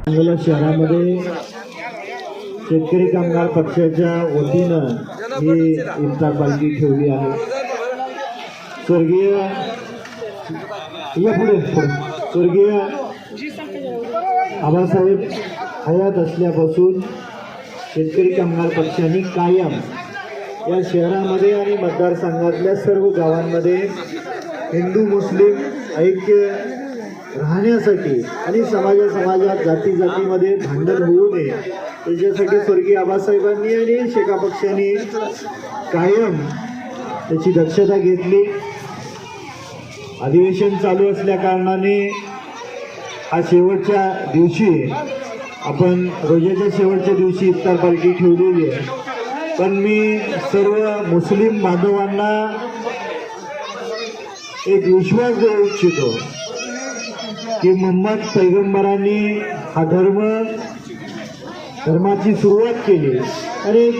सांगोला शहरामध्ये शेतकरी कामगार पक्षाच्या वतीनं ही इफ्तार पालखी ठेवली आहे। स्वर्गीय स्वर्गीय आबासाहेब हयात असल्यापासून शेतकरी कामगार पक्षाने कायम या शहरामध्ये आणि मतदारसंघातल्या सर्व गावांमध्ये हिंदू मुस्लिम ऐक्य राहण्यासाठी आणि समाजात जाती जातीमध्ये भांडण होऊ नये त्याच्यासाठी स्वर्गीय आबासाहेबांनी आणि शेका पक्षाने कायम त्याची दक्षता घेतली। अधिवेशन चालू असल्या कारणाने हा शेवटच्या दिवशी आपण रोजाच्या शेवटच्या दिवशी इफ्तार पार्टी ठेवलेली आहे। पण मी सर्व मुस्लिम बांधवांना एक विश्वास देऊ इच्छितो की मोहम्मद पैगंबरांनी हा धर्माची सुरुवात केली आणि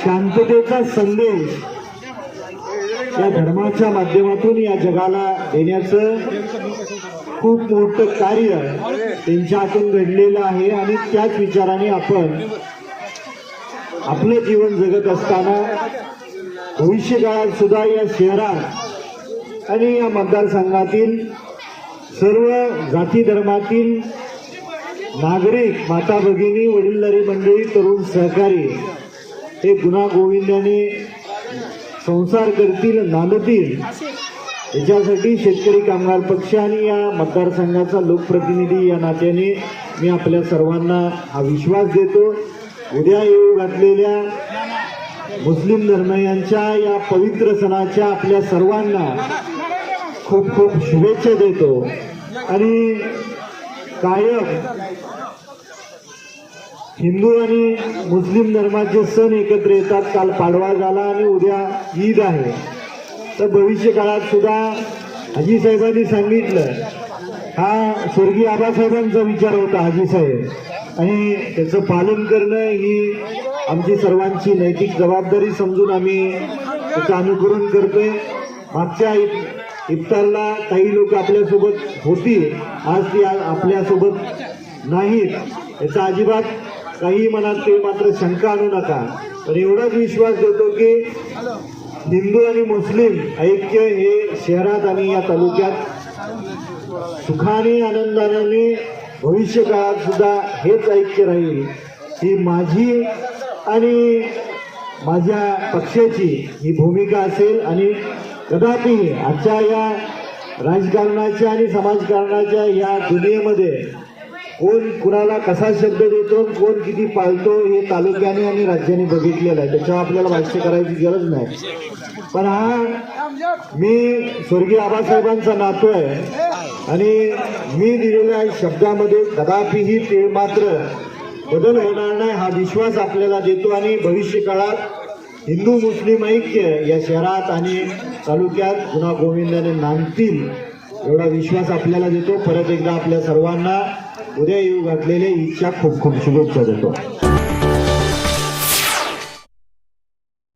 शांततेचा संदेश या धर्माच्या माध्यमातून या जगाला देण्याचं खूप मोठं कार्य त्यांच्या हातून घडलेलं आहे आणि त्याच विचाराने आपण आपलं जीवन जगत असताना भविष्य काळात सुद्धा या शहरात आणि या मतदारसंघातील सर्व जाती धर्मातील नागरिक माता भगिनी वडीलधारी मंडळी तरुण सहकारी हे गुण्यागोविंदाने संसार करतील नांदतील याच्यासाठी शेतकरी कामगार पक्ष आणि या मतदारसंघाचा लोकप्रतिनिधी या नात्याने मी आपल्या सर्वांना हा विश्वास देतो। उद्या येऊ घातलेल्या मुस्लिम धर्मीयांच्या या पवित्र सणाच्या आपल्या सर्वांना खूप खूप शुभेच्छा देतो आणि कायम हिंदू आणि मुस्लिम धर्माचे सण एकत्र येतात। काल पाडवा झाला आणि उद्या ईद आहे, तर भविष्य काळात सुद्धा हाजी साहेबांनी सांगितलं हा स्वर्गीय आबासाहेबांचा विचार होता हाजी साहेब, आणि त्याचं पालन करणं ही आमची सर्वांची नैतिक जबाबदारी समजून आम्ही त्याचं अनुकरण करतोय। मागच्या इफ्तारला काही लोक आपल्यासोबत होती, आज ती आपल्यासोबत नाहीत, याचा अजिबात काही मनात ते मात्र शंका आणू नका। पण एवढाच विश्वास देतो की हिंदू आणि मुस्लिम ऐक्य हे शहरात आणि या तालुक्यात सुखाने आनंदाने भविष्य काळात सुद्धा हेच ऐक्य राहील ही माझी आणि माझ्या पक्षाची ही भूमिका असेल। आणि कदापि आजच्या या राजकारणाच्या आणि समाजकारणाच्या या दुनियेमध्ये कोण कुणाला कसा शब्द देतो कोण किती पाळतो हे तालुक्याने आणि राज्याने बघितलेलं आहे, त्याच्यावर आपल्याला भाष्य करायची गरज नाही। पण हा मी स्वर्गीय आबासाहेबांचा नातू आहे आणि मी दिलेल्या शब्दामध्ये कदापिही ते मात्र बदल होणार नाही हा विश्वास आपल्याला देतो। आणि भविष्य काळात हिंदू मुस्लिम ऐक्य या शहरात आणि तालुक्यात गुण्यागोविंदाने नांदतील एवढा विश्वास आपल्याला देतो। परत एकदा आपल्या सर्वांना उद्या येऊ घातलेल्या ईदच्या खूप खूप शुभेच्छा देतो।